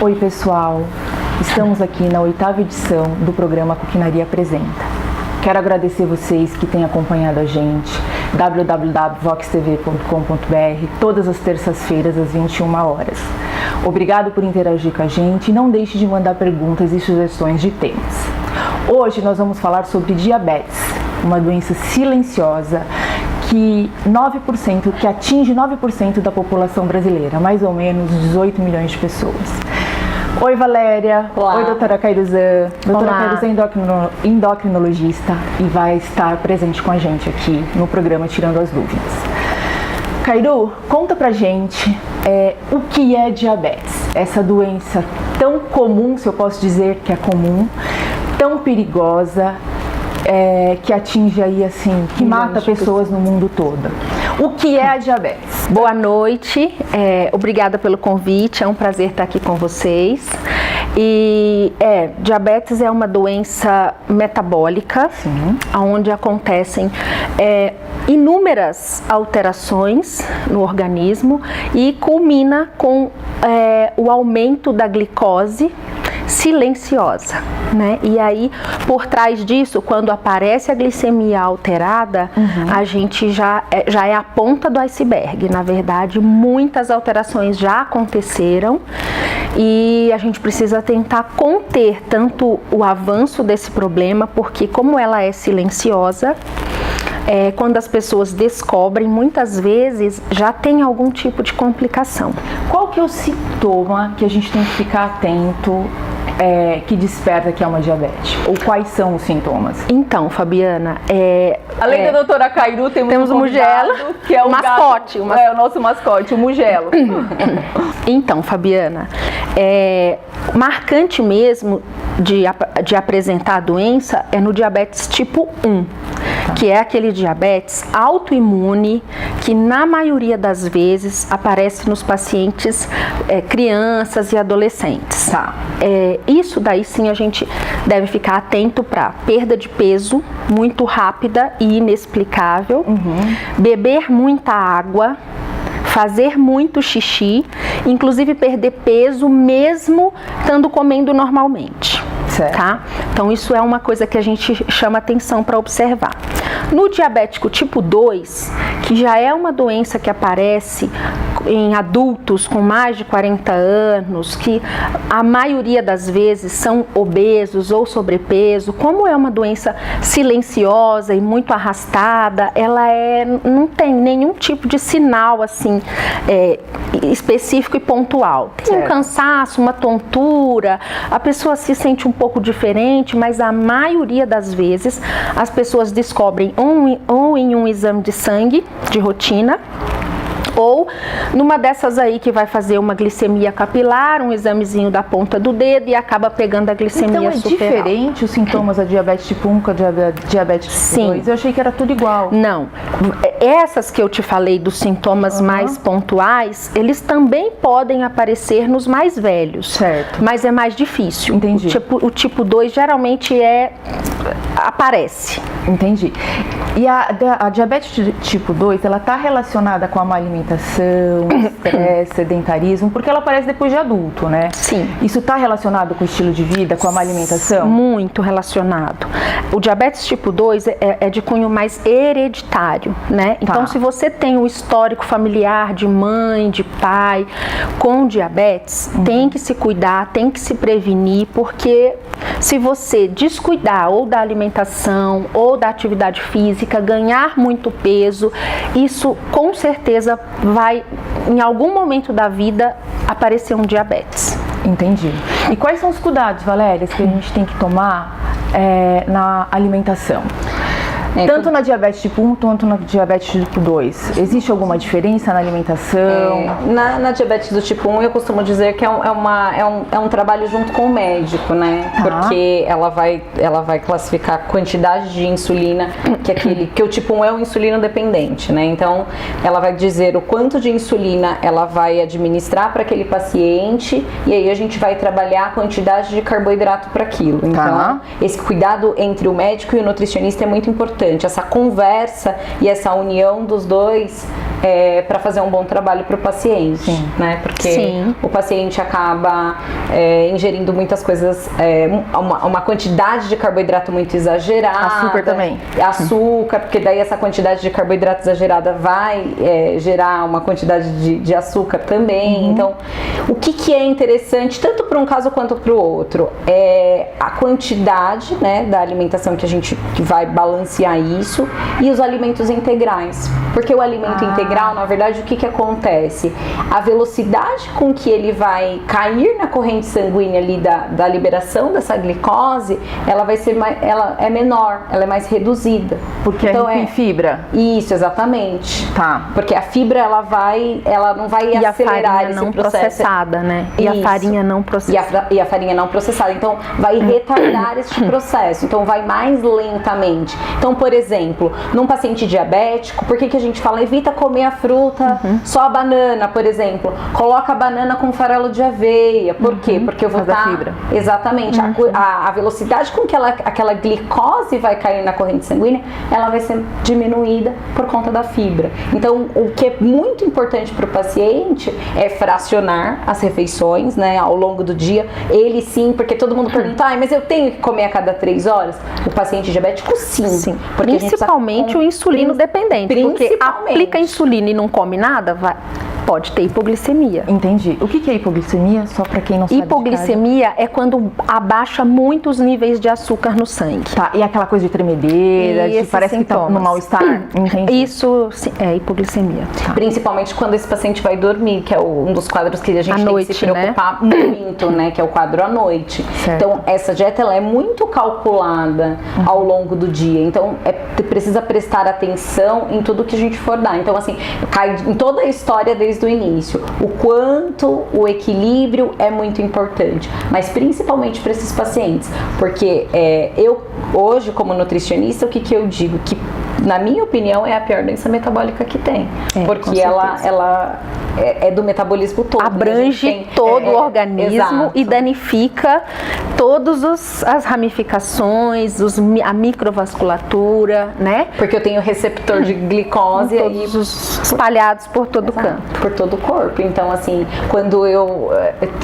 Oi pessoal, estamos aqui na 8ª edição do programa Coquinaria Apresenta. Quero agradecer vocês que têm acompanhado a gente, www.voxtv.com.br, todas as terças-feiras às 21 horas. Obrigado por interagir com a gente e não deixe de mandar perguntas e sugestões de temas. Hoje nós vamos falar sobre diabetes, uma doença silenciosa que atinge 9% da população brasileira, mais ou menos 18 milhões de pessoas. Oi Valéria, olá. Oi doutora Cairuzan. Doutora Cairuzan é endocrinologista e vai estar presente com a gente aqui no programa Tirando as Dúvidas. Cairu, conta pra gente o que é diabetes, essa doença tão comum, se eu posso dizer que é comum, tão perigosa, que atinge aí assim, que mata pessoas no mundo todo. O que é a diabetes? Boa noite, obrigada pelo convite, é um prazer estar aqui com vocês. E diabetes é uma doença metabólica, sim, onde acontecem inúmeras alterações no organismo e culmina com o aumento da glicose silenciosa, né? E aí, por trás disso, quando aparece a glicemia alterada, a gente já é a ponta do iceberg. Na verdade, muitas alterações já aconteceram e a gente precisa tentar conter tanto o avanço desse problema, porque como ela é silenciosa, quando as pessoas descobrem, muitas vezes já tem algum tipo de complicação. Qual que é o sintoma que a gente tem que ficar atento, que desperta que é uma diabetes? Ou quais são os sintomas? Então, Fabiana, além da doutora Cairu, temos o Mugello, que é o mascote. O nosso mascote, o Mugello. Então, Fabiana, marcante mesmo de apresentar a doença é no diabetes tipo 1, que é aquele diabetes autoimune que na maioria das vezes aparece nos pacientes crianças e adolescentes. Isso daí sim a gente deve ficar atento para perda de peso muito rápida e inexplicável, beber muita água, fazer muito xixi, inclusive perder peso mesmo estando comendo normalmente. Tá? Então isso é uma coisa que a gente chama atenção para observar. No diabético tipo 2, que já é uma doença que aparece em adultos com mais de 40 anos, que a maioria das vezes são obesos ou sobrepeso, como é uma doença silenciosa e muito arrastada, ela não tem nenhum tipo de sinal assim específico e pontual. Tem um cansaço, uma tontura, a pessoa se sente um pouco diferente, mas a maioria das vezes as pessoas descobrem ou em um exame de sangue de rotina, ou numa dessas aí que vai fazer uma glicemia capilar, um examezinho da ponta do dedo e acaba pegando a glicemia super alta. Então é diferente os sintomas da diabetes tipo 1 com a diabetes tipo 2? Eu achei que era tudo igual. Não. Essas que eu te falei dos sintomas mais pontuais, eles também podem aparecer nos mais velhos. Certo. Mas é mais difícil. Entendi. O tipo 2 geralmente aparece. Entendi. E a diabetes tipo 2, ela está relacionada com a má alimentação, estresse, sedentarismo, porque ela aparece depois de adulto, né? Sim. Isso está relacionado com o estilo de vida, com a má alimentação? Muito relacionado. O diabetes tipo 2 é de cunho mais hereditário, né? Então, se você tem um histórico familiar de mãe, de pai com diabetes, tem que se cuidar, tem que se prevenir, porque se você descuidar ou da alimentação ou da atividade física, ganhar muito peso, isso com certeza vai, em algum momento da vida, aparecer um diabetes. Entendi. E quais são os cuidados, Valéria, que a gente tem que tomar na alimentação? Tanto na diabetes tipo 1 quanto na diabetes tipo 2. Existe alguma diferença na alimentação? Na diabetes do tipo 1 eu costumo dizer que é um trabalho junto com o médico, né? Porque ela vai classificar a quantidade de insulina, que o tipo 1 é o insulino dependente, né? Então ela vai dizer o quanto de insulina ela vai administrar para aquele paciente e aí a gente vai trabalhar a quantidade de carboidrato para aquilo. Então esse cuidado entre o médico e o nutricionista é muito importante. Essa conversa e essa união dos dois para fazer um bom trabalho para o paciente, Sim. né? Porque Sim. o paciente acaba ingerindo muitas coisas, uma quantidade de carboidrato muito exagerada. Açúcar também. Açúcar, porque daí essa quantidade de carboidrato exagerada vai gerar uma quantidade de açúcar também. Então, o que é interessante, tanto para um caso quanto para o outro, é a quantidade, né, da alimentação que a gente vai balancear isso, e os alimentos integrais. Porque o alimento integral, na verdade, o que acontece? A velocidade com que ele vai cair na corrente sanguínea ali da liberação dessa glicose, ela vai ser ela é menor, ela é mais reduzida. Porque então, tem fibra. Isso, exatamente. Tá. Porque a fibra, ela não vai E a acelerar farinha esse não processo. processada, né? E Isso. a farinha não processada. E a farinha não processada. Então, vai retardar esse processo. Então, vai mais lentamente. Então, por exemplo, num paciente diabético, por que a gente fala evita comer a fruta, só a banana, por exemplo? Coloca a banana com farelo de aveia. Por quê? Porque eu vou Por causa da estar... fibra. Exatamente. A velocidade com que aquela glicose vai cair na corrente sanguínea, ela vai ser diminuída por conta da fibra. Então, o que é muito importante para o paciente é fracionar as refeições, né, ao longo do dia. Ele sim, porque todo mundo pergunta, mas eu tenho que comer a cada 3 horas? O paciente diabético, sim. Porque Principalmente o insulino dependente. Porque Principalmente. aplica insulina e não come nada, pode ter hipoglicemia. Entendi. O que é hipoglicemia? Só pra quem não sabe. Hipoglicemia é quando abaixa muito os níveis de açúcar no sangue. Tá, e aquela coisa de tremedeira, E de esses parece que tá sintomas. no mal-estar? Entendi. Isso sim, é hipoglicemia. Principalmente quando esse paciente vai dormir, que é um dos quadros que a gente À tem noite, que se preocupar muito, né? Que é o quadro à noite. Certo. Então, essa dieta, ela é muito calculada ao longo do dia. Então, precisa prestar atenção em tudo que a gente for dar. Então, assim, cai em toda a história desde o início. O quanto o equilíbrio é muito importante. Mas, principalmente para esses pacientes. Porque eu, hoje, como nutricionista, o que eu digo? Que, na minha opinião, é a pior doença metabólica que tem. Porque ela é do metabolismo todo. Abrange todo o organismo exato. e danifica todas as ramificações, a microvasculatura, né? Porque eu tenho receptor de glicose Todos os espalhados por todo canto. por todo o corpo. Então, assim, quando eu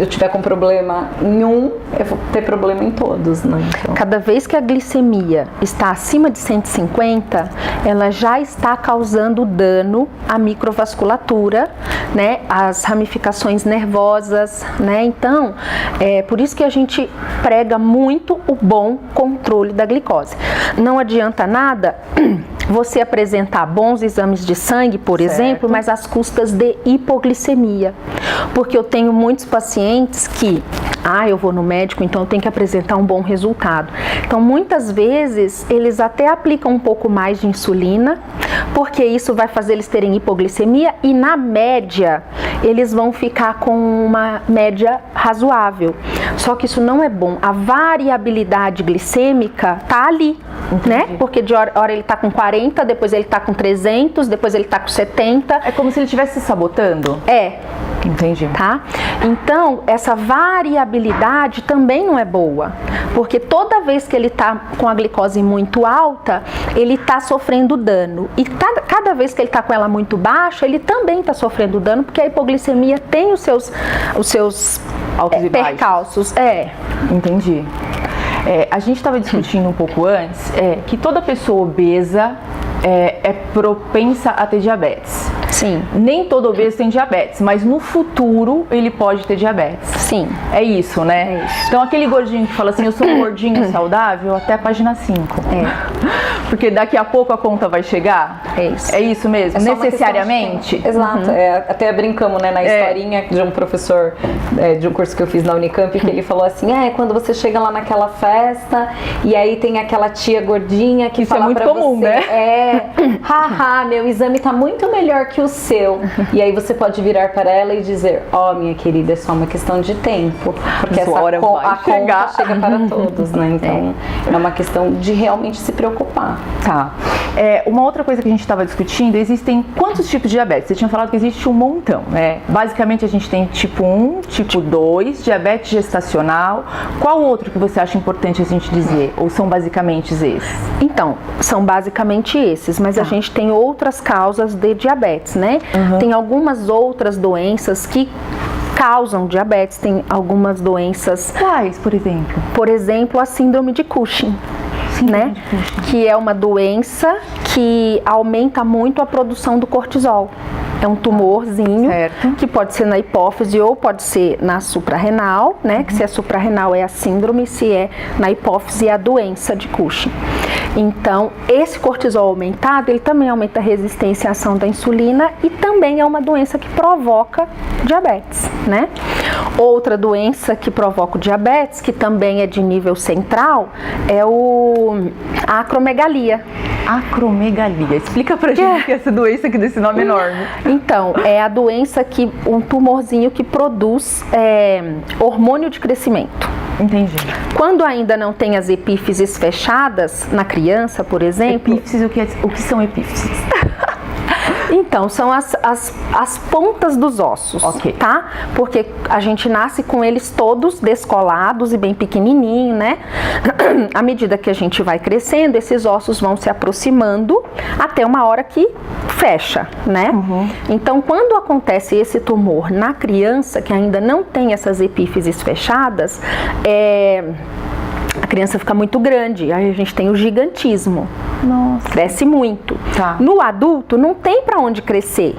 tiver com problema em um, eu vou ter problema em todos, né? Então, Cada vez que a glicemia está acima de 150, ela já está causando dano à microvasculatura, né? As ramificações nervosas, né? Então, por isso que a gente prega muito o bom controle da glicose. Não adianta nada você apresentar bons exames de sangue, por exemplo, mas às custas de hipoglicemia. Porque eu tenho muitos pacientes que, eu vou no médico, então eu tenho que apresentar um bom resultado. Então, muitas vezes, eles até aplicam um pouco mais de insulina, porque isso vai fazer eles terem hipoglicemia e, na média, eles vão ficar com uma média razoável. Só que isso não é bom. A variabilidade glicêmica tá ali, né? Porque de hora ele tá com 40, depois ele tá com 300, depois ele tá com 70. É como se ele estivesse se sabotando? Entendi. Tá? Então, essa variabilidade também não é boa, porque toda vez que ele está com a glicose muito alta, ele está sofrendo dano. E cada vez que ele está com ela muito baixa, ele também está sofrendo dano, porque a hipoglicemia tem os seus Altos e baixos. percalços. Entendi. A gente estava discutindo um pouco antes que toda pessoa obesa é propensa a ter diabetes. Sim. Nem todo obeso tem diabetes, mas no futuro ele pode ter diabetes. Sim. É isso, né? É isso. Então aquele gordinho que fala assim, eu sou um gordinho saudável, até a página 5. Porque daqui a pouco a conta vai chegar. É isso. É isso mesmo? só uma Necessariamente? questão de tempo. Exato. Até brincamos, né, na historinha de um professor de um curso que eu fiz na Unicamp, que ele falou assim, quando você chega lá naquela festa e aí tem aquela tia gordinha que Isso fala é muito pra comum, você, né? haha, meu exame tá muito melhor que o seu. E aí você pode virar para ela e dizer, minha querida, é só uma questão de tempo, porque Sua hora vai a chegar. conta chega para todos, né? Então, é uma questão de realmente se preocupar preocupar. Tá. Uma outra coisa que a gente estava discutindo, existem quantos tipos de diabetes? Você tinha falado que existe um montão, né? Basicamente a gente tem tipo 1, tipo 2, diabetes gestacional. Qual outro que você acha importante a gente dizer? Ou são basicamente esses? Então, são basicamente esses, mas a gente tem outras causas de diabetes, né? Tem algumas outras doenças que causam diabetes, tem algumas doenças... Quais, por exemplo? Por exemplo, a síndrome de Cushing. Né? Que é uma doença que aumenta muito a produção do cortisol. É um tumorzinho que pode ser na hipófise ou pode ser na suprarrenal, né? Que se é suprarrenal é a síndrome, se é na hipófise é a doença de Cushing. Então, esse cortisol aumentado, ele também aumenta a resistência à ação da insulina e também é uma doença que provoca diabetes, né? Outra doença que provoca o diabetes, que também é de nível central, é a acromegalia. Acromegalia. Explica pra gente o que é essa doença aqui desse nome enorme. Então, é a doença que um tumorzinho que produz hormônio de crescimento. Entendi. Quando ainda não tem as epífises fechadas, na criança, por exemplo... Epífises, o que são epífises? Então, são as pontas dos ossos, tá? Porque a gente nasce com eles todos descolados e bem pequenininho, né? À medida que a gente vai crescendo, esses ossos vão se aproximando até uma hora que fecha, né? Então, quando acontece esse tumor na criança, que ainda não tem essas epífises fechadas, a criança fica muito grande, aí a gente tem o gigantismo. Nossa. Cresce muito. Tá. No adulto não tem para onde crescer,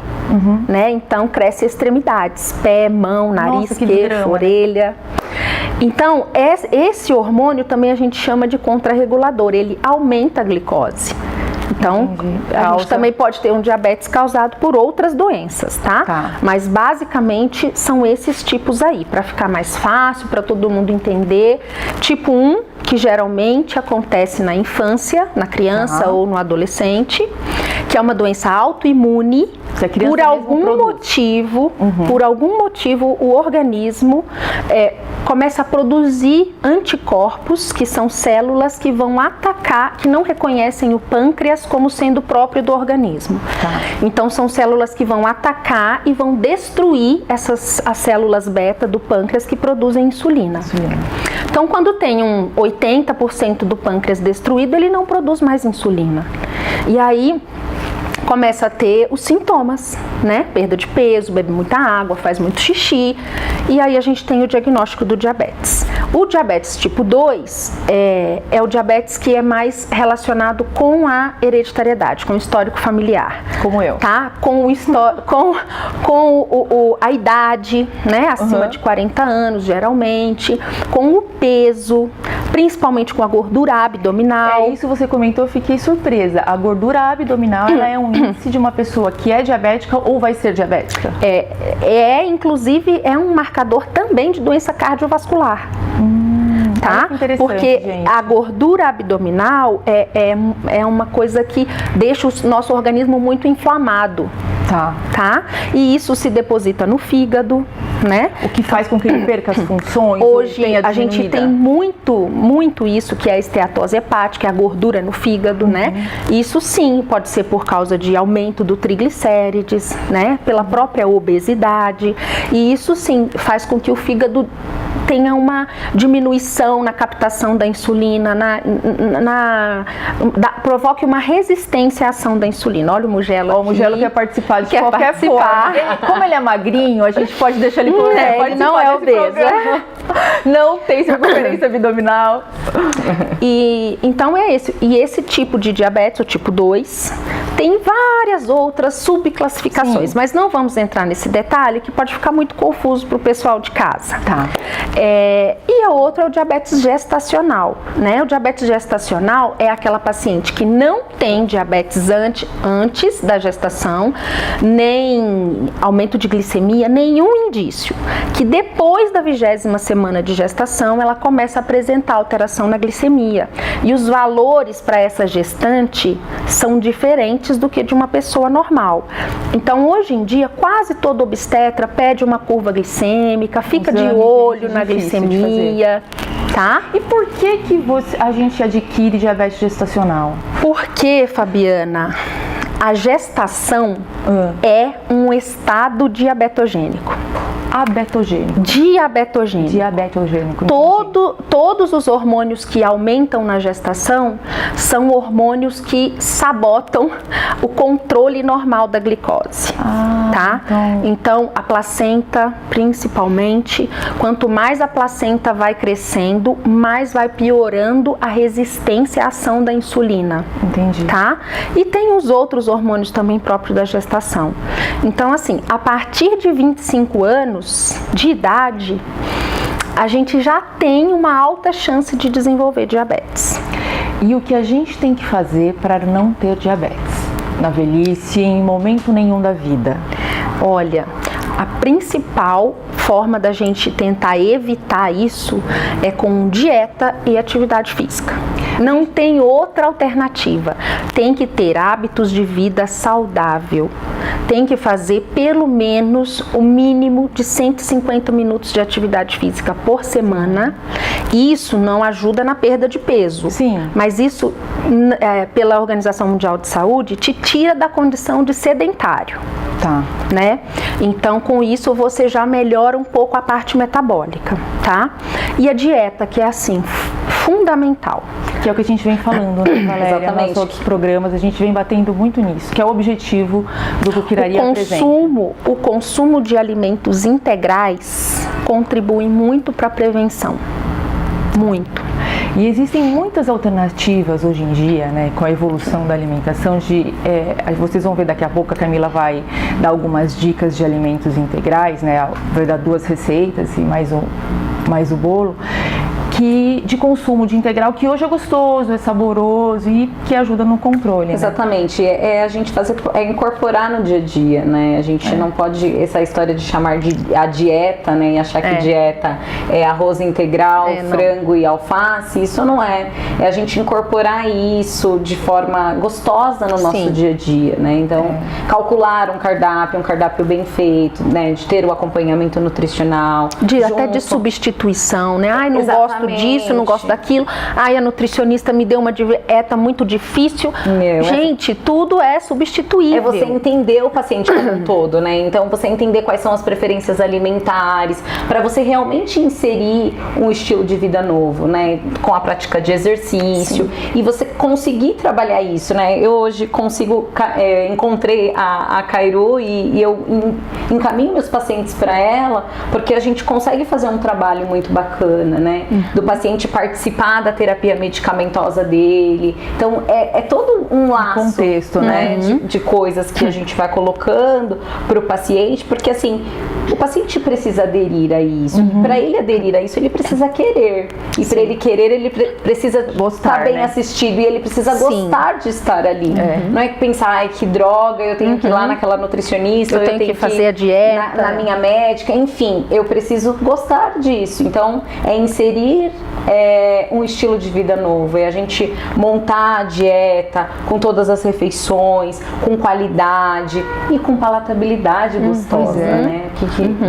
né? Então cresce extremidades, pé, mão, nariz, queixo, orelha. Então esse hormônio também a gente chama de contrarregulador, ele aumenta a glicose. Então, a gente também pode ter um diabetes causado por outras doenças, tá? Mas basicamente são esses tipos aí, para ficar mais fácil, para todo mundo entender. Tipo 1, que geralmente acontece na infância, na criança ou no adolescente, que é uma doença autoimune. Por algum motivo, o organismo começa a produzir anticorpos, que são células que vão atacar, que não reconhecem o pâncreas como sendo próprio do organismo. Então, são células que vão atacar e vão destruir as células beta do pâncreas que produzem insulina. Então, quando tem 80% do pâncreas destruído, ele não produz mais insulina. E aí começa a ter os sintomas, né? Perda de peso, bebe muita água, faz muito xixi, e aí a gente tem o diagnóstico do diabetes. O diabetes tipo 2 é o diabetes que é mais relacionado com a hereditariedade, com o histórico familiar. Como eu. Tá? Com a idade, né? Acima de 40 anos, geralmente, com o peso, principalmente com a gordura abdominal. Isso você comentou, eu fiquei surpresa. A gordura abdominal, ela é um índice de uma pessoa que é diabética ou vai ser diabética? Inclusive, é um marcador também de doença cardiovascular. Tá? Porque gente, a gordura abdominal é uma coisa que deixa o nosso organismo muito inflamado. Tá? E isso se deposita no fígado, né? O que faz com que ele perca as funções. Hoje a gente tem muito isso, que é a esteatose hepática, a gordura no fígado, né? Isso sim pode ser por causa de aumento do triglicérides, né? Pela própria obesidade. E isso sim faz com que o fígado tenha uma diminuição na captação da insulina, provoque uma resistência à ação da insulina. Olha o Mugello. O Mugello quer participar de qualquer forma. Como ele é magrinho, a gente pode deixar ele por ele não é obeso. Não tem circunferência abdominal. E então é esse. E esse tipo de diabetes, o tipo 2, tem várias outras subclassificações, mas não vamos entrar nesse detalhe que pode ficar muito confuso para o pessoal de casa. E a outra é o diabetes gestacional, né? O diabetes gestacional é aquela paciente que não tem diabetes antes da gestação, nem aumento de glicemia, nenhum indício. Que depois da 20ª semana de gestação, ela começa a apresentar alteração na glicemia. E os valores para essa gestante são diferentes do que de uma pessoa normal. Então, hoje em dia, quase todo obstetra pede uma curva glicêmica, fica de olho na glicemia, tá? E por que a gente adquire diabetes gestacional? Porque, Fabiana, a gestação é um estado diabetogênico. Diabetogênico. Todos os hormônios que aumentam na gestação são hormônios que sabotam o controle normal da glicose, tá? Então, a placenta, principalmente, quanto mais a placenta vai crescendo, mais vai piorando a resistência à ação da insulina. Entendi. Tá? E tem os outros hormônios também próprios da gestação. Então, assim, a partir de 25 anos de idade, a gente já tem uma alta chance de desenvolver diabetes. E o que a gente tem que fazer para não ter diabetes na velhice, em momento nenhum da vida? Olha, a principal forma da gente tentar evitar isso é com dieta e atividade física. Não tem outra alternativa. Tem que ter hábitos de vida saudável. Tem que fazer pelo menos o mínimo de 150 minutos de atividade física por semana. Isso não ajuda na perda de peso. Sim. Mas isso, pela Organização Mundial de Saúde, te tira da condição de sedentário. Tá. Né? Então, com isso, você já melhora um pouco a parte metabólica, tá? E a dieta, que é assim, fundamental. Que é o que a gente vem falando, né, Valéria? Exatamente. Nos outros programas, a gente vem batendo muito nisso, que é o objetivo do Coquiraria Apresenta. O consumo de alimentos integrais contribui muito para a prevenção. Muito. E existem muitas alternativas hoje em dia, né, com a evolução da alimentação. Vocês vão ver daqui a pouco, a Camila vai dar algumas dicas de alimentos integrais, né, vai dar 2 receitas e mais o bolo, de consumo de integral, que hoje é gostoso, é saboroso e que ajuda no controle. Exatamente, né? A gente incorporar no dia a dia, né? A gente não pode, essa história de chamar a dieta, né? E achar que dieta é arroz integral, frango e alface, isso não é. É a gente incorporar isso de forma gostosa no nosso dia a dia, né? Então, calcular um cardápio bem feito, né? De ter o acompanhamento nutricional. Até de substituição, né? Ai, não gosto disso, não gosto daquilo. Ai, a nutricionista me deu uma dieta muito difícil. Gente, tudo é substituível. É você entender o paciente como um todo, né? Então, você entender quais são as preferências alimentares, para você realmente inserir um estilo de vida novo, né? Com a prática de exercício. E você conseguir trabalhar isso, né? Eu hoje encontrei a Cairu e eu encaminho meus pacientes para ela, porque a gente consegue fazer um trabalho muito bacana, né? Do paciente participar da terapia medicamentosa dele. Então, é todo um laço, contexto, né? De coisas que a gente vai colocando para o paciente, porque assim, o paciente precisa aderir a isso. Para ele aderir a isso, ele precisa querer. E para ele querer, ele precisa estar bem assistido e ele precisa gostar de estar ali. Não é que pensar, ai, que droga, eu tenho que ir lá naquela nutricionista, eu tenho que fazer a dieta, na minha médica, enfim, eu preciso gostar disso. Então, é inserir um estilo de vida novo, é a gente montar a dieta com todas as refeições, com qualidade e com palatabilidade gostosa, né? Que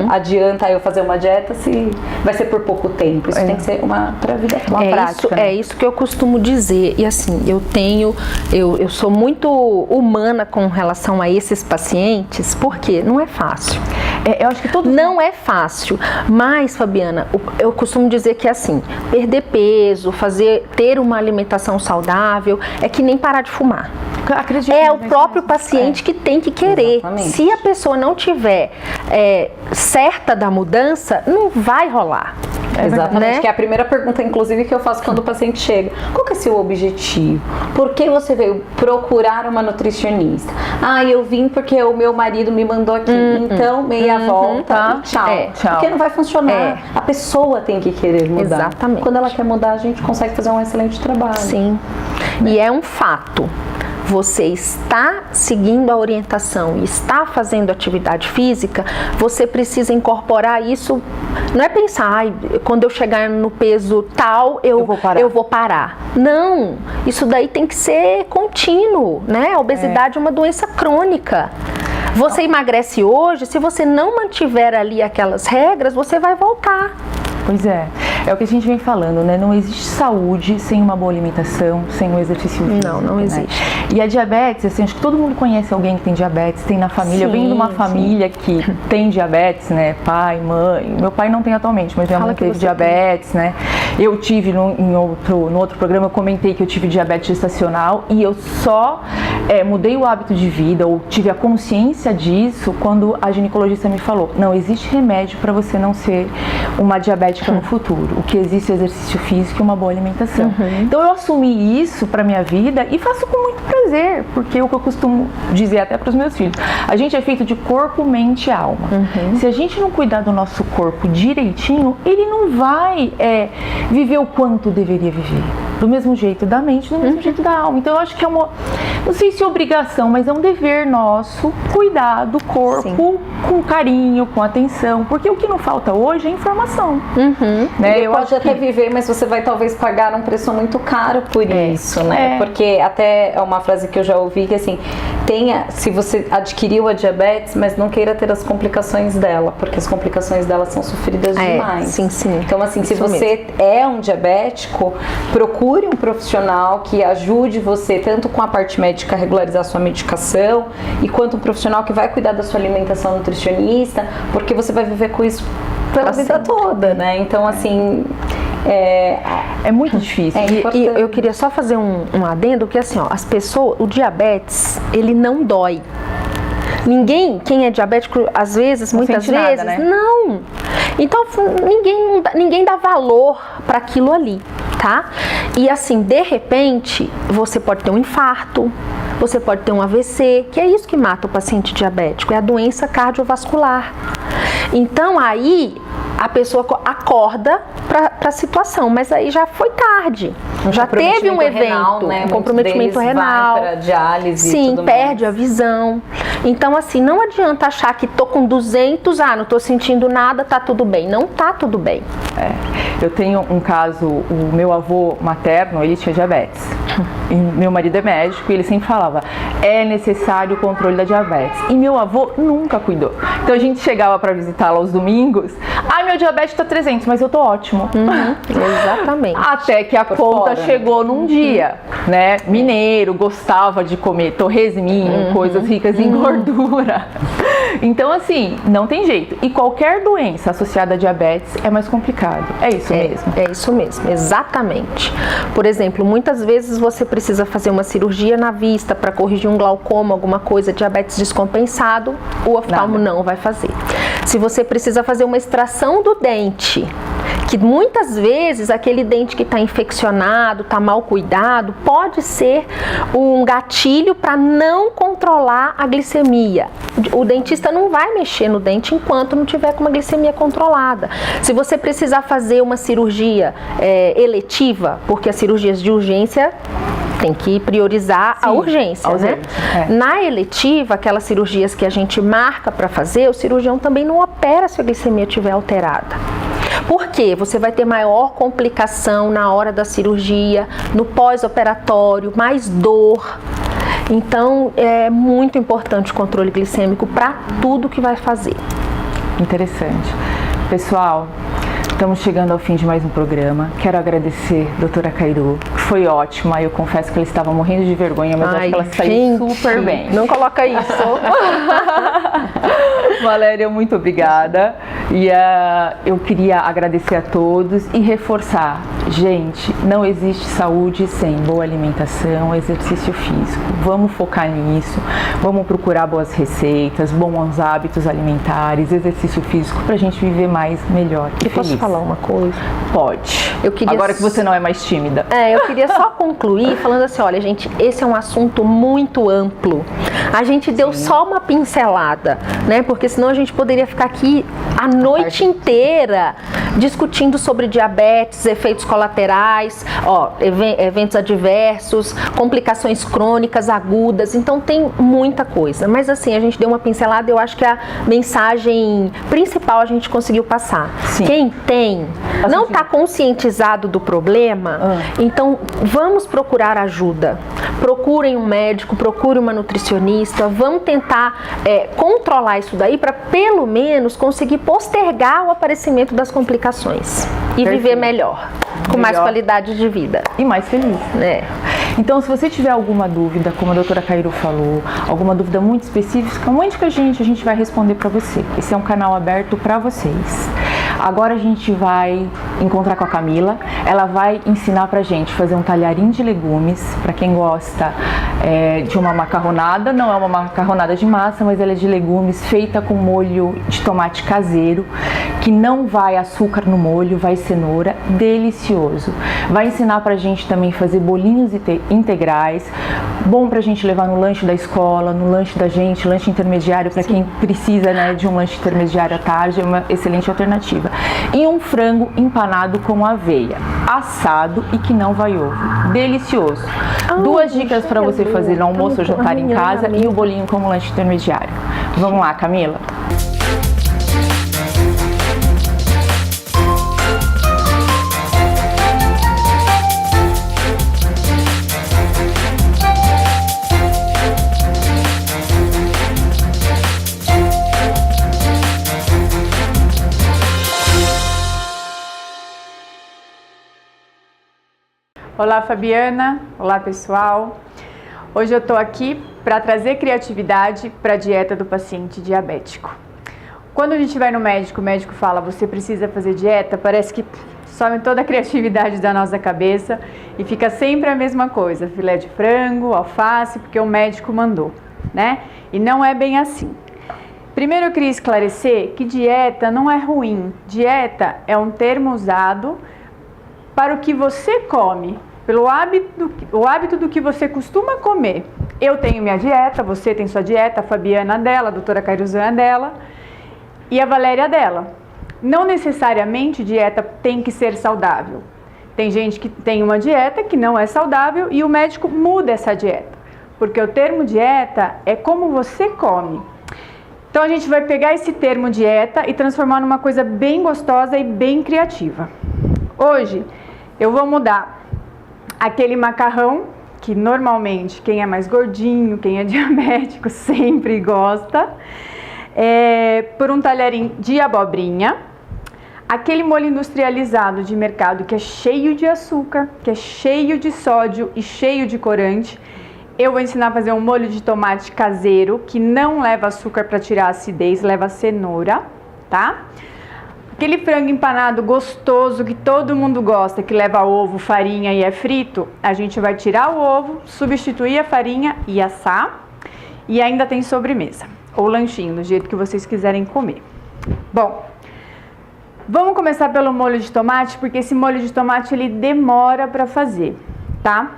adianta eu fazer uma dieta se vai ser por pouco tempo? Isso tem que ser uma pra vida, uma prática. É isso que eu costumo dizer. E assim, eu sou muito humana com relação a esses pacientes, porque não é fácil. Eu acho que não é fácil, mas, Fabiana, eu costumo dizer que assim, perder peso, ter uma alimentação saudável, é que nem parar de fumar. É o próprio paciente que tem que querer. Exatamente. Se a pessoa não tiver certa da mudança, não vai rolar. Exatamente, né? Que é a primeira pergunta, inclusive, que eu faço quando o paciente chega. Qual que é seu objetivo? Por que você veio procurar uma nutricionista? Ah, eu vim porque o meu marido me mandou aqui. Então, meia volta e tchau. Tchau. Porque não vai funcionar. A pessoa tem que querer mudar. Exatamente. Quando ela quer mudar, a gente consegue fazer um excelente trabalho. Sim. E é um fato. Você está seguindo a orientação e está fazendo atividade física, você precisa incorporar isso. Não é pensar, quando eu chegar no peso tal, eu vou parar. Não, isso daí tem que ser contínuo, né? A obesidade é uma doença crônica. Você emagrece hoje, se você não mantiver ali aquelas regras, você vai voltar. Pois é. É o que a gente vem falando, né? Não existe saúde sem uma boa alimentação, sem um exercício físico. Não existe. Né? E a diabetes, assim, acho que todo mundo conhece alguém que tem diabetes, tem na família. Eu venho de uma família que tem diabetes, né? Pai, mãe. Meu pai não tem atualmente, mas minha mãe teve diabetes, né? Eu tive no outro programa, eu comentei que eu tive diabetes gestacional e eu só mudei o hábito de vida ou tive a consciência disso quando a ginecologista me falou: não existe remédio para você não ser uma diabética no futuro. O que existe é exercício físico e uma boa alimentação. Então eu assumi isso para minha vida e faço com muito prazer, porque é o que eu costumo dizer até para os meus filhos: a gente é feito de corpo, mente e alma. Se a gente não cuidar do nosso corpo direitinho, ele não vai viver o quanto deveria viver. Do mesmo jeito da mente, do mesmo jeito da alma. Então eu acho que é uma, não sei se é obrigação, mas é um dever nosso cuidar do corpo com carinho, com atenção, porque o que não falta hoje é informação. Né? Você pode até viver, mas você vai talvez pagar um preço muito caro por isso, né? Porque até é uma frase que eu já ouvi que assim, se você adquiriu a diabetes, mas não queira ter as complicações dela, porque as complicações dela são sofridas demais. Sim. Então assim, se você é um diabético, procure um profissional que ajude você tanto com a parte médica a regularizar sua medicação e quanto um profissional que vai cuidar da sua alimentação, nutricionista, porque você vai viver com isso pela vida toda, né? Então assim, é muito difícil. E eu queria só fazer um adendo, que assim, ó, as pessoas, o diabetes, ele não dói. Quem é diabético, às vezes, muitas vezes, né? não. Então, ninguém dá valor para aquilo ali, tá? E assim, de repente, você pode ter um infarto, você pode ter um AVC, que é isso que mata o paciente diabético, é a doença cardiovascular. Então, aí, a pessoa acorda para a situação, mas aí já foi tarde. Já teve um evento, renal, né? Um comprometimento renal. Vai pra diálise. Sim, e tudo perde mais. a visão. Então, assim, não adianta achar que tô com 200, não tô sentindo nada, tá tudo bem. Não tá tudo bem. Eu tenho um caso, o meu avô materno, ele tinha diabetes. E meu marido é médico e ele sempre falava: é necessário o controle da diabetes. E meu avô nunca cuidou. Então a gente chegava para visitá-lo aos domingos: meu diabetes tá 300, mas eu tô ótimo. Exatamente. Até que a conta chegou num dia, né? Mineiro, gostava de comer torresminho, coisas ricas em gordura. Então, assim, não tem jeito. E qualquer doença associada a diabetes é mais complicado. É isso mesmo? É isso mesmo, exatamente. Por exemplo, muitas vezes você precisa fazer uma cirurgia na vista para corrigir um glaucoma, alguma coisa, diabetes descompensado, o oftalmo não vai fazer. Se você precisa fazer uma extração do dente, que muitas vezes aquele dente que está infeccionado, está mal cuidado, pode ser um gatilho para não controlar a glicemia. O dentista não vai mexer no dente enquanto não tiver com uma glicemia controlada. Se você precisar fazer uma cirurgia eletiva, porque as cirurgias de urgência tem que priorizar a urgência, né? Na eletiva, aquelas cirurgias que a gente marca para fazer, o cirurgião também não opera se a glicemia estiver alterada. Por quê? Você vai ter maior complicação na hora da cirurgia, no pós-operatório, mais dor. Então, é muito importante o controle glicêmico para tudo que vai fazer. Interessante. Pessoal, estamos chegando ao fim de mais um programa. Quero agradecer a doutora Kairu, que foi ótima. Eu confesso que ela estava morrendo de vergonha, mas acho que ela saiu super bem. Não coloca isso. Valéria, muito obrigada. E eu queria agradecer a todos e reforçar. Gente, não existe saúde sem boa alimentação, exercício físico. Vamos focar nisso. Vamos procurar boas receitas, bons hábitos alimentares, exercício físico pra gente viver mais, melhor e feliz. Posso falar uma coisa? Pode. Agora que você não é mais tímida. Eu queria só concluir falando assim, olha, gente, esse é um assunto muito amplo. A gente deu só uma pincelada, né? Porque senão a gente poderia ficar aqui a noite inteira discutindo sobre diabetes, efeitos colaterais, eventos adversos, complicações crônicas, agudas. Então tem muita coisa. Mas assim, a gente deu uma pincelada e eu acho que a mensagem principal a gente conseguiu passar. Sim. Quem não está conscientizado do problema, então vamos procurar ajuda. procurem um médico, procure uma nutricionista, vamos tentar controlar isso daí para pelo menos conseguir postergar o aparecimento das complicações e viver melhor, com mais qualidade de vida. E mais feliz. Então, se você tiver alguma dúvida, como a doutora Cairu falou, alguma dúvida muito específica, mande com a gente vai responder para você. Esse é um canal aberto para vocês. Agora a gente vai encontrar com a Camila, ela vai ensinar pra gente fazer um talharim de legumes, para quem gosta de uma macarronada, não é uma macarronada de massa, mas ela é de legumes, feita com molho de tomate caseiro, que não vai açúcar no molho, vai cenoura, delicioso. Vai ensinar pra gente também fazer bolinhos integrais, bom pra gente levar no lanche da escola, no lanche da gente, lanche intermediário para quem precisa, né, de um lanche intermediário à tarde, é uma excelente alternativa. E um frango empanado com aveia, assado e que não vai ovo. Delicioso. Duas dicas para você fazer no almoço ou jantar em casa e o bolinho como lanche intermediário. Vamos lá, Camila? Olá, Fabiana. Olá, pessoal. Hoje eu tô aqui para trazer criatividade para a dieta do paciente diabético. Quando a gente vai no médico, o médico fala, você precisa fazer dieta, parece que some toda a criatividade da nossa cabeça e fica sempre a mesma coisa, filé de frango, alface, porque o médico mandou, né? E não é bem assim. Primeiro eu queria esclarecer que dieta não é ruim. Dieta é um termo usado para o que você come, pelo hábito do que você costuma comer. Eu tenho minha dieta, você tem sua dieta, a Fabiana dela, a doutora Cairuzan dela e a Valéria dela. Não necessariamente dieta tem que ser saudável. Tem gente que tem uma dieta que não é saudável e o médico muda essa dieta, porque o termo dieta é como você come. Então a gente vai pegar esse termo dieta e transformar numa coisa bem gostosa e bem criativa. Hoje eu vou mudar aquele macarrão que normalmente quem é mais gordinho, quem é diabético sempre gosta, por um talharim de abobrinha, aquele molho industrializado de mercado que é cheio de açúcar, que é cheio de sódio e cheio de corante. Eu vou ensinar a fazer um molho de tomate caseiro que não leva açúcar para tirar a acidez, leva cenoura, tá? Aquele frango empanado gostoso que todo mundo gosta, que leva ovo, farinha e é frito, a gente vai tirar o ovo, substituir a farinha e assar. E ainda tem sobremesa, ou lanchinho, do jeito que vocês quiserem comer. Bom, vamos começar pelo molho de tomate, porque esse molho de tomate ele demora para fazer, tá?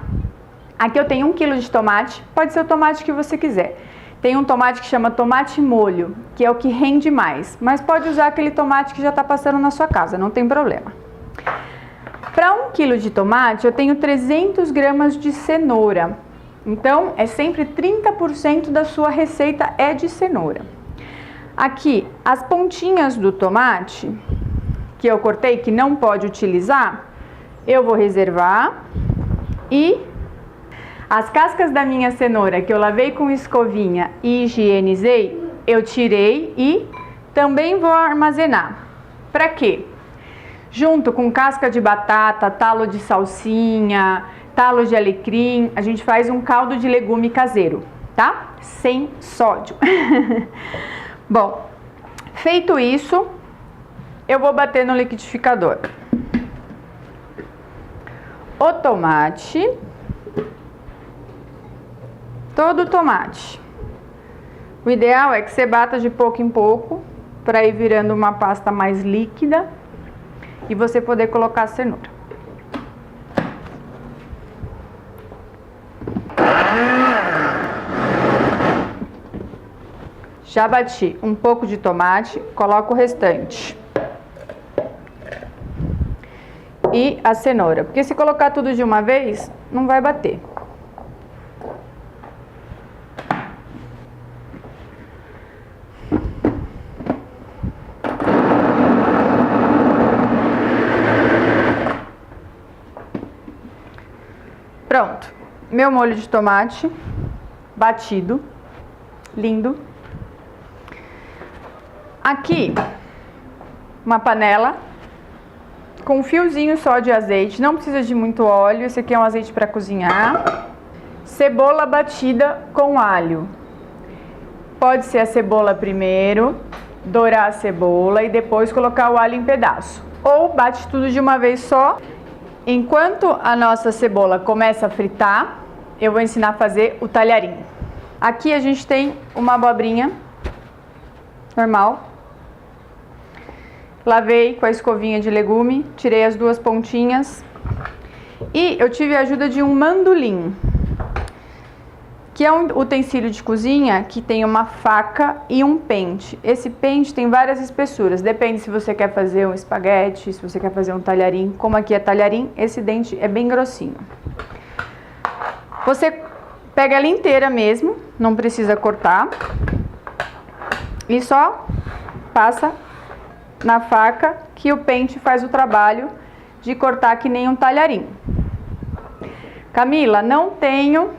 Aqui eu tenho 1 kg de tomate, pode ser o tomate que você quiser. Tem um tomate que chama tomate molho, que é o que rende mais, mas pode usar aquele tomate que já está passando na sua casa, não tem problema. Para 1 kg de tomate, eu tenho 300 gramas de cenoura. Então, é sempre 30% da sua receita é de cenoura. Aqui, as pontinhas do tomate, que eu cortei, que não pode utilizar, eu vou reservar. E as cascas da minha cenoura, que eu lavei com escovinha e higienizei, eu tirei e também vou armazenar. Para quê? Junto com casca de batata, talo de salsinha, talo de alecrim, a gente faz um caldo de legume caseiro, tá? Sem sódio. Bom, feito isso, eu vou bater no liquidificador o tomate, todo o tomate. O ideal é que você bata de pouco em pouco para ir virando uma pasta mais líquida e você poder colocar a cenoura. Já bati um pouco de tomate, coloco o restante. E a cenoura, porque se colocar tudo de uma vez, não vai bater. Pronto, meu molho de tomate batido, lindo. Aqui, uma panela com um fiozinho só de azeite, não precisa de muito óleo, esse aqui é um azeite para cozinhar. Cebola batida com alho. Pode ser a cebola primeiro, dourar a cebola e depois colocar o alho em pedaço. Ou bate tudo de uma vez só. Enquanto a nossa cebola começa a fritar, eu vou ensinar a fazer o talharim. Aqui a gente tem uma abobrinha normal. Lavei com a escovinha de legume, tirei as duas pontinhas. E eu tive a ajuda de um mandolim, que é um utensílio de cozinha que tem uma faca e um pente. Esse pente tem várias espessuras, depende se você quer fazer um espaguete, se você quer fazer um talharim. Como aqui é talharim, esse dente é bem grossinho. Você pega ela inteira mesmo, não precisa cortar. E só passa na faca que o pente faz o trabalho de cortar que nem um talharim. Camila, não tenho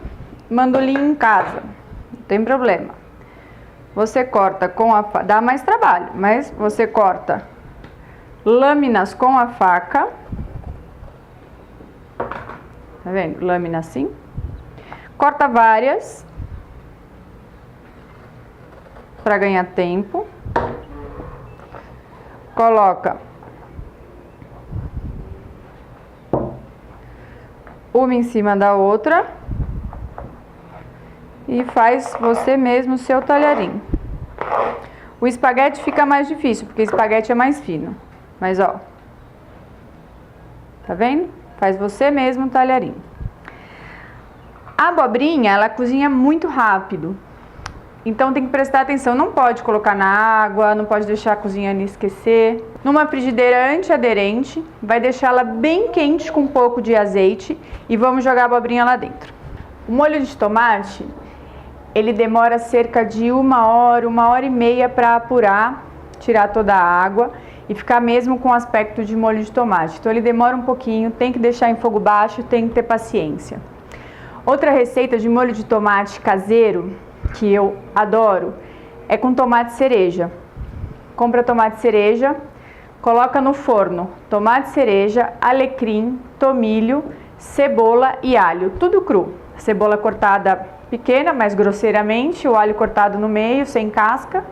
mandolim em casa, não tem problema. Você corta com a faca, dá mais trabalho, mas você corta lâminas com a faca. Tá vendo? Lâmina assim. Corta várias para ganhar tempo. Coloca uma em cima da outra e faz você mesmo o seu talharim. O espaguete fica mais difícil, porque o espaguete é mais fino. Mas ó, tá vendo? Faz você mesmo o talharim. A abobrinha, ela cozinha muito rápido. Então tem que prestar atenção, não pode colocar na água, não pode deixar a cozinhando e esquecer. Numa frigideira antiaderente, vai deixá-la bem quente com um pouco de azeite e vamos jogar a abobrinha lá dentro. O molho de tomate, ele demora cerca de 1 hora, 1 hora e meia para apurar, tirar toda a água e ficar mesmo com aspecto de molho de tomate. Então ele demora um pouquinho, tem que deixar em fogo baixo, tem que ter paciência. Outra receita de molho de tomate caseiro, que eu adoro, é com tomate cereja. Compra tomate cereja, coloca no forno tomate cereja, alecrim, tomilho, cebola e alho, tudo cru. Cebola cortada pequena, mais grosseiramente, o alho cortado no meio, sem casca.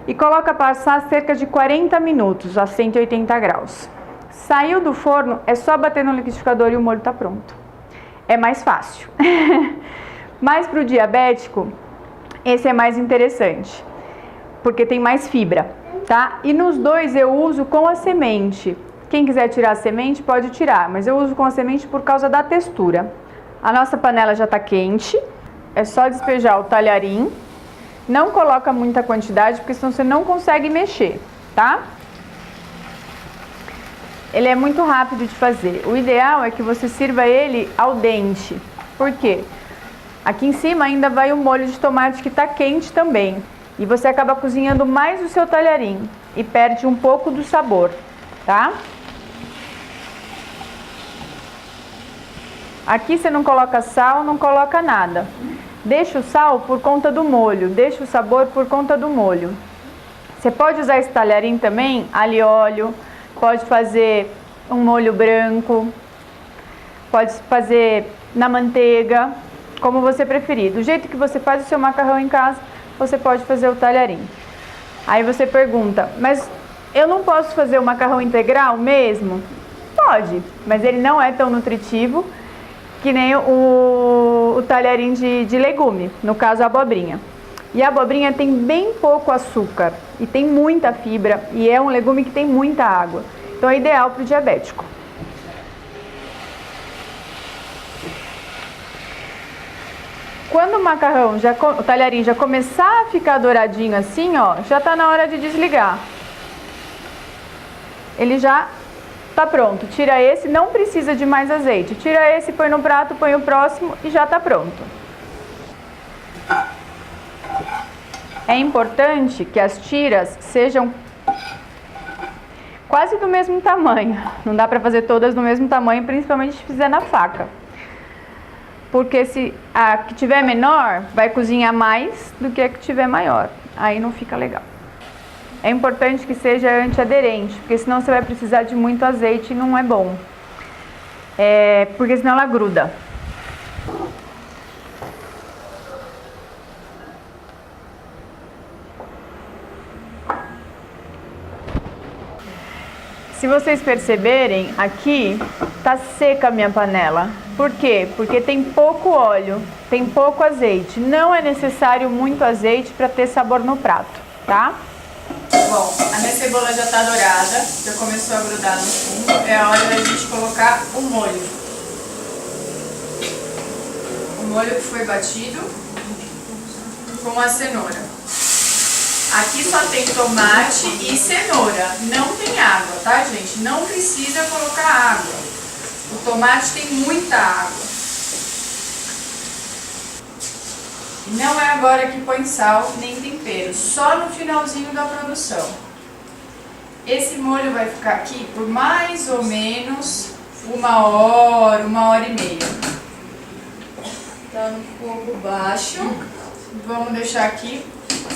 E coloca passar cerca de 40 minutos a 180 graus. Saiu do forno, é só bater no liquidificador e o molho tá pronto. É mais fácil. Mas para o diabético, esse é mais interessante, porque tem mais fibra, tá? E nos dois eu uso com a semente. Quem quiser tirar a semente pode tirar, mas eu uso com a semente por causa da textura. A nossa panela já tá quente, é só despejar o talharim. Não coloca muita quantidade, porque senão você não consegue mexer, tá? Ele é muito rápido de fazer. O ideal é que você sirva ele ao dente. Por quê? Aqui em cima ainda vai o molho de tomate que está quente também. E você acaba cozinhando mais o seu talharim e perde um pouco do sabor, tá? Aqui você não coloca sal, não coloca nada. Deixa o sal por conta do molho, deixa o sabor por conta do molho. Você pode usar esse talharim também, alho e óleo, pode fazer um molho branco, pode fazer na manteiga, como você preferir. Do jeito que você faz o seu macarrão em casa, você pode fazer o talharim. Aí você pergunta, mas eu não posso fazer o macarrão integral mesmo? Pode, mas ele não é tão nutritivo que nem o talharim de legume, no caso a abobrinha. E a abobrinha tem bem pouco açúcar e tem muita fibra e é um legume que tem muita água. Então é ideal para o diabético. Quando o macarrão, o talharim já começar a ficar douradinho assim, ó, já tá na hora de desligar. Ele já tá pronto. Tira esse, não precisa de mais azeite. Tira esse, põe no prato, põe o próximo e já tá pronto. É importante que as tiras sejam quase do mesmo tamanho. Não dá para fazer todas do mesmo tamanho, principalmente se fizer na faca. porque se a que tiver menor vai cozinhar mais do que a que tiver maior. Aí não fica legal. É importante que seja antiaderente, porque senão você vai precisar de muito azeite e não é bom. Porque senão ela gruda. Se vocês perceberem, aqui tá seca a minha panela. Por quê? Porque tem pouco óleo, tem pouco azeite. Não é necessário muito azeite para ter sabor no prato, tá? Bom, a minha cebola já tá dourada, já começou a grudar no fundo. É a hora da gente colocar o molho. O molho que foi batido com a cenoura. Aqui só tem tomate e cenoura, não tem água, tá, gente? Não precisa colocar água. O tomate tem muita água. E não é agora que põe sal nem tempero, só no finalzinho da produção. Esse molho vai ficar aqui por mais ou menos 1 hora, 1h30. Tá no fogo baixo. Vamos deixar aqui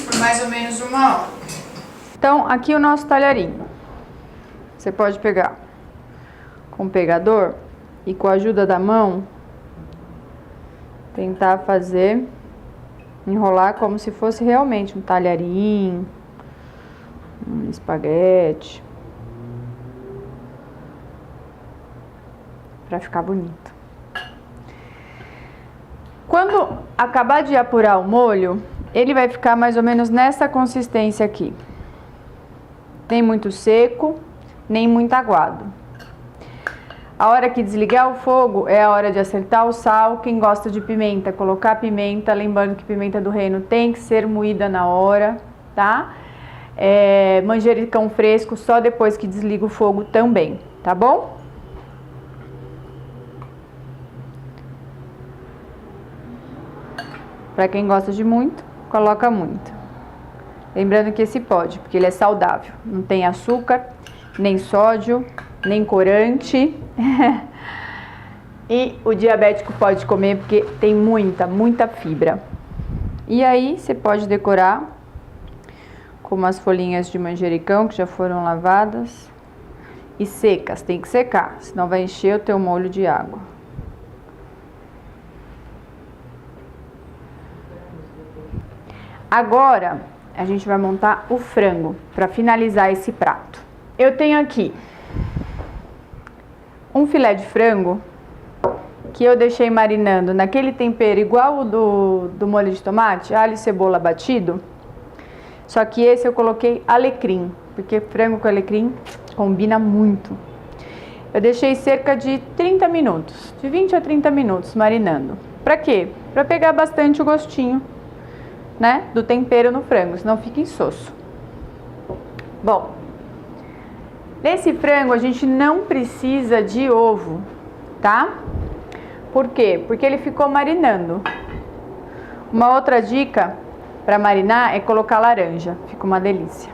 por mais ou menos 1 hora. Então, aqui o nosso talharinho. Você pode pegar com o pegador e com a ajuda da mão tentar fazer, enrolar como se fosse realmente um talharinho, um espaguete, para ficar bonito. Quando acabar de apurar o molho, ele vai ficar mais ou menos nessa consistência aqui. Nem muito seco, nem muito aguado. A hora que desligar o fogo é a hora de acertar o sal. Quem gosta de pimenta, colocar pimenta. Lembrando que pimenta do reino tem que ser moída na hora, tá? Manjericão fresco só depois que desliga o fogo também, tá bom? Para quem gosta de muito, coloca muito. Lembrando que esse pode, porque ele é saudável. Não tem açúcar, nem sódio, nem corante. E o diabético pode comer porque tem muita fibra. E aí você pode decorar com umas folhinhas de manjericão que já foram lavadas e secas. Tem que secar, senão vai encher o teu molho de água. Agora, a gente vai montar o frango para finalizar esse prato. Eu tenho aqui um filé de frango que eu deixei marinando naquele tempero igual o do molho de tomate, alho e cebola batido. Só que esse eu coloquei alecrim, porque frango com alecrim combina muito. Eu deixei cerca de 30 minutos, de 20 a 30 minutos marinando. Para quê? Para pegar bastante o gostinho, né, do tempero no frango, senão fica insosso. Bom, nesse frango a gente não precisa de ovo, tá? Por quê? Porque ele ficou marinando. Uma outra dica para marinar é colocar laranja, fica uma delícia.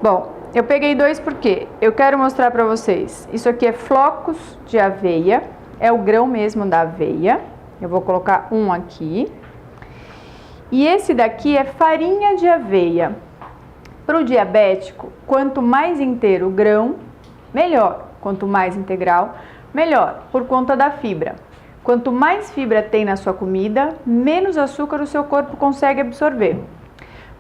Bom, eu peguei 2 porque eu quero mostrar para vocês. Isso aqui é flocos de aveia, é o grão mesmo da aveia. Eu vou colocar um aqui. E esse daqui é farinha de aveia. Para o diabético, quanto mais inteiro o grão, melhor. Quanto mais integral, melhor, por conta da fibra. Quanto mais fibra tem na sua comida, menos açúcar o seu corpo consegue absorver.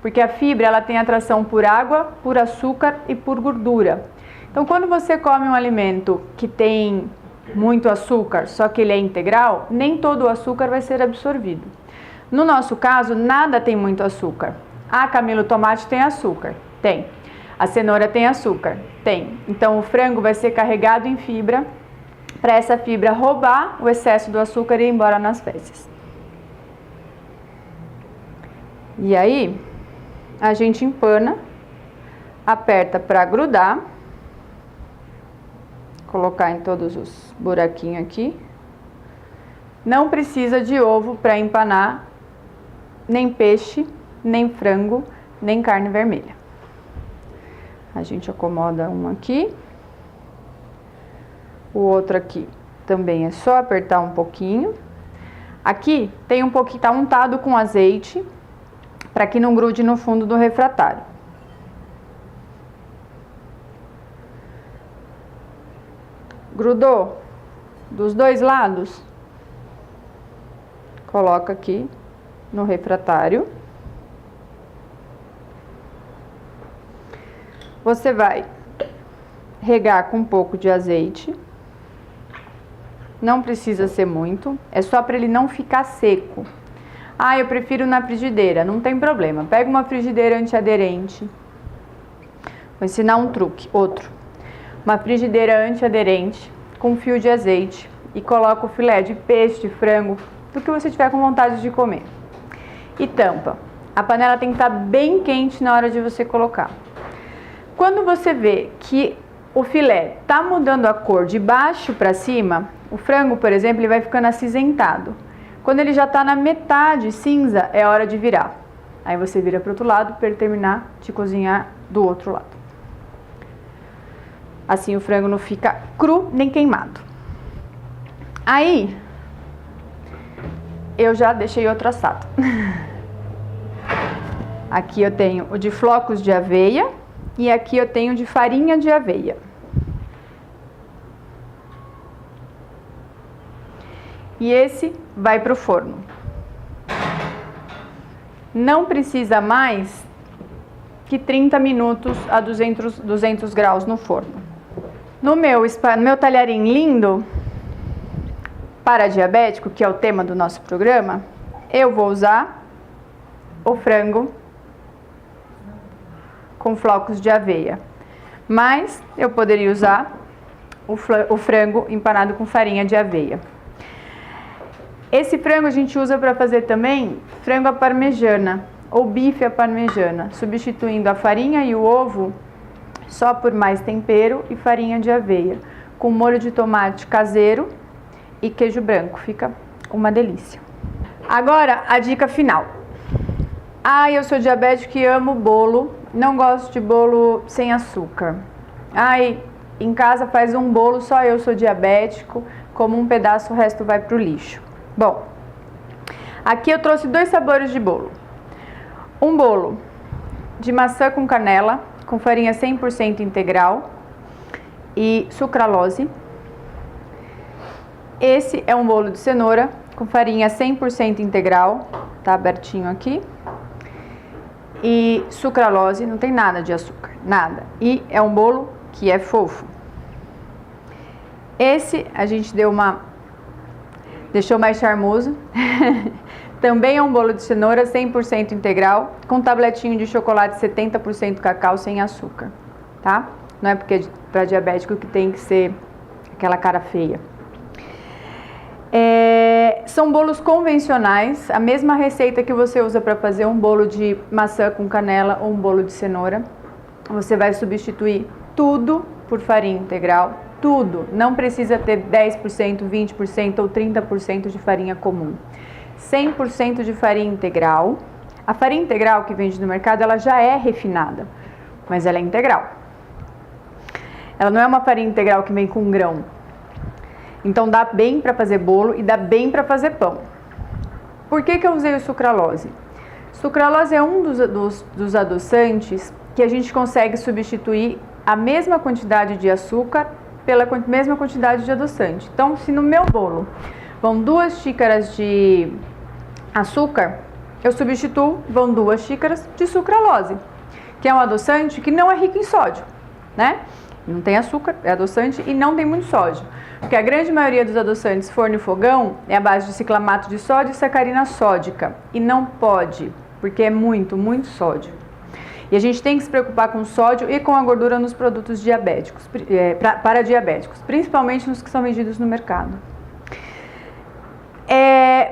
Porque a fibra ela tem atração por água, por açúcar e por gordura. Então, quando você come um alimento que tem muito açúcar, só que ele é integral, nem todo o açúcar vai ser absorvido. No nosso caso, nada tem muito açúcar. Ah, Camila, o tomate tem açúcar? Tem. A cenoura tem açúcar? Tem. Então, o frango vai ser carregado em fibra, para essa fibra roubar o excesso do açúcar e ir embora nas fezes. E aí, a gente empana, aperta para grudar, colocar em todos os buraquinhos aqui. Não precisa de ovo para empanar nem peixe, nem frango, nem carne vermelha. A gente acomoda um aqui. O outro aqui também é só apertar um pouquinho Aqui tem um pouquinho, tá untado com azeite, para que não grude no fundo do refratário. Grudou dos dois lados? Coloca aqui no refratário. Você vai regar com um pouco de azeite. Não precisa ser muito, é só para ele não ficar seco. Ah, eu prefiro na frigideira, não tem problema. Pega uma frigideira antiaderente. Vou ensinar um truque, outro. Uma frigideira antiaderente com fio de azeite e coloca o filé de peixe, de frango, do que você tiver com vontade de comer. E tampa. A panela tem que estar bem quente na hora de você colocar. Quando você vê que o filé tá mudando a cor de baixo para cima, o frango, por exemplo, ele vai ficando acinzentado. Quando ele já tá na metade cinza, é hora de virar. Aí você vira para o outro lado para ele terminar de cozinhar do outro lado. Assim o frango não fica cru nem queimado. Aí, eu já deixei outro assado. Aqui eu tenho o de flocos de aveia e aqui eu tenho de farinha de aveia. E esse vai para o forno. Não precisa mais que 30 minutos a 200 graus no forno. No meu talharim lindo, para diabético, que é o tema do nosso programa, eu vou usar o frango com flocos de aveia. Mas eu poderia usar o frango empanado com farinha de aveia. Esse frango a gente usa para fazer também frango à parmegiana ou bife à parmegiana, substituindo a farinha e o ovo só por mais tempero e farinha de aveia, com molho de tomate caseiro e queijo branco. Fica uma delícia. Agora, a dica final. Ah, eu sou diabética e amo bolo, não gosto de bolo sem açúcar. Ai, em casa faz um bolo, só eu sou diabético, como um pedaço, o resto vai pro lixo. Bom, aqui eu trouxe 2 sabores de bolo. Um bolo de maçã com canela, com farinha 100% integral e sucralose. Esse é um bolo de cenoura com farinha 100% integral, tá abertinho aqui. E sucralose, não tem nada de açúcar, nada. E é um bolo que é fofo. Esse a gente deixou mais charmoso. Também é um bolo de cenoura 100% integral, com tabletinho de chocolate 70% cacau sem açúcar, tá? Não é porque é para diabético que tem que ser aquela cara feia. São bolos convencionais, a mesma receita que você usa para fazer um bolo de maçã com canela ou um bolo de cenoura. Você vai substituir tudo por farinha integral, tudo. Não precisa ter 10%, 20% ou 30% de farinha comum. 100% de farinha integral. A farinha integral que vende no mercado, ela já é refinada, mas ela é integral. Ela não é uma farinha integral que vem com grão. Então dá bem para fazer bolo e dá bem para fazer pão. Por que eu usei o sucralose? Sucralose é um dos adoçantes que a gente consegue substituir a mesma quantidade de açúcar pela mesma quantidade de adoçante. Então, se no meu bolo vão 2 xícaras de açúcar, eu substituo, vão 2 xícaras de sucralose, que é um adoçante que não é rico em sódio, né? Não tem açúcar, é adoçante e não tem muito sódio. Porque a grande maioria dos adoçantes forno e fogão é a base de ciclamato de sódio e sacarina sódica. E não pode, porque é muito, muito sódio. E a gente tem que se preocupar com o sódio e com a gordura nos produtos diabéticos, para diabéticos, principalmente nos que são vendidos no mercado.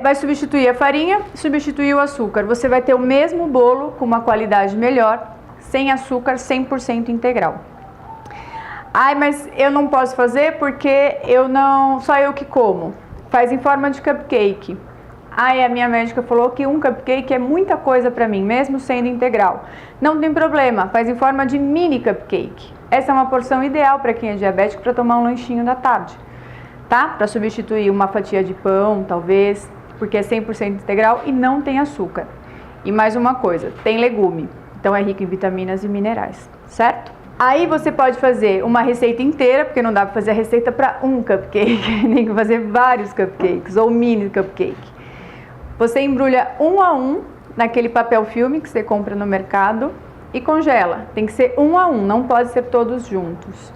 Vai substituir a farinha, substituir o açúcar. Você vai ter o mesmo bolo com uma qualidade melhor, sem açúcar, 100% integral. Ai, mas eu não posso fazer porque só eu que como. Faz em forma de cupcake. Ai, a minha médica falou que um cupcake é muita coisa para mim, mesmo sendo integral. Não tem problema, faz em forma de mini cupcake. Essa é uma porção ideal para quem é diabético para tomar um lanchinho da tarde, tá? Para substituir uma fatia de pão, talvez, porque é 100% integral e não tem açúcar. E mais uma coisa, tem legume, então é rico em vitaminas e minerais, certo? Aí você pode fazer uma receita inteira, porque não dá para fazer a receita para um cupcake, tem que fazer vários cupcakes ou mini cupcake. Você embrulha um a um naquele papel filme que você compra no mercado e congela. Tem que ser um a um, não pode ser todos juntos.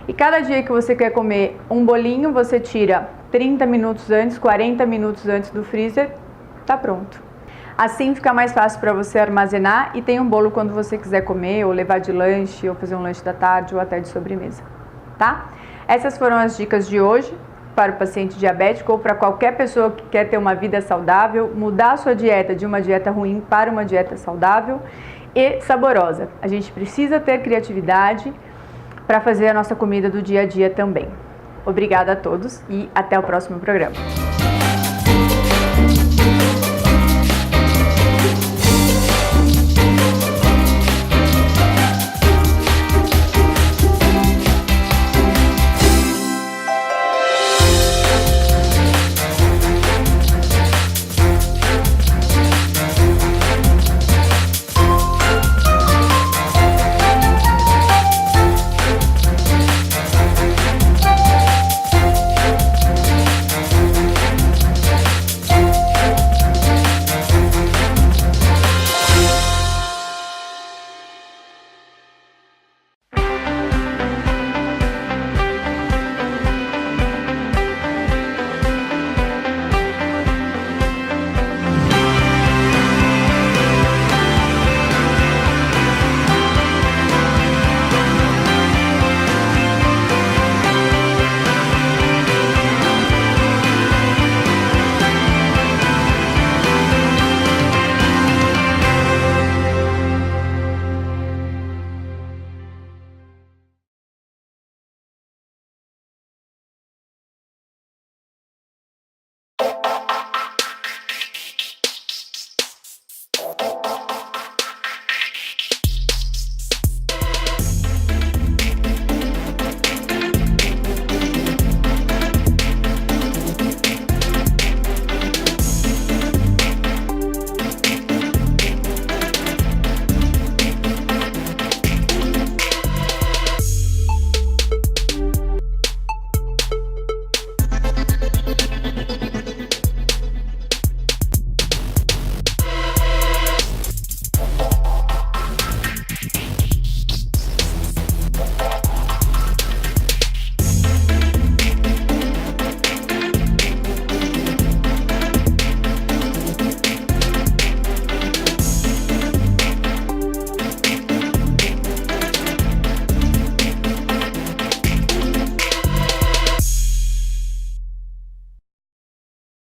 E cada dia que você quer comer um bolinho, você tira 30 minutos antes, 40 minutos antes do freezer, tá pronto. Assim fica mais fácil para você armazenar e tem um bolo quando você quiser comer ou levar de lanche ou fazer um lanche da tarde ou até de sobremesa, tá? Essas foram as dicas de hoje para o paciente diabético ou para qualquer pessoa que quer ter uma vida saudável, mudar a sua dieta de uma dieta ruim para uma dieta saudável e saborosa. A gente precisa ter criatividade para fazer a nossa comida do dia a dia também. Obrigada a todos e até o próximo programa.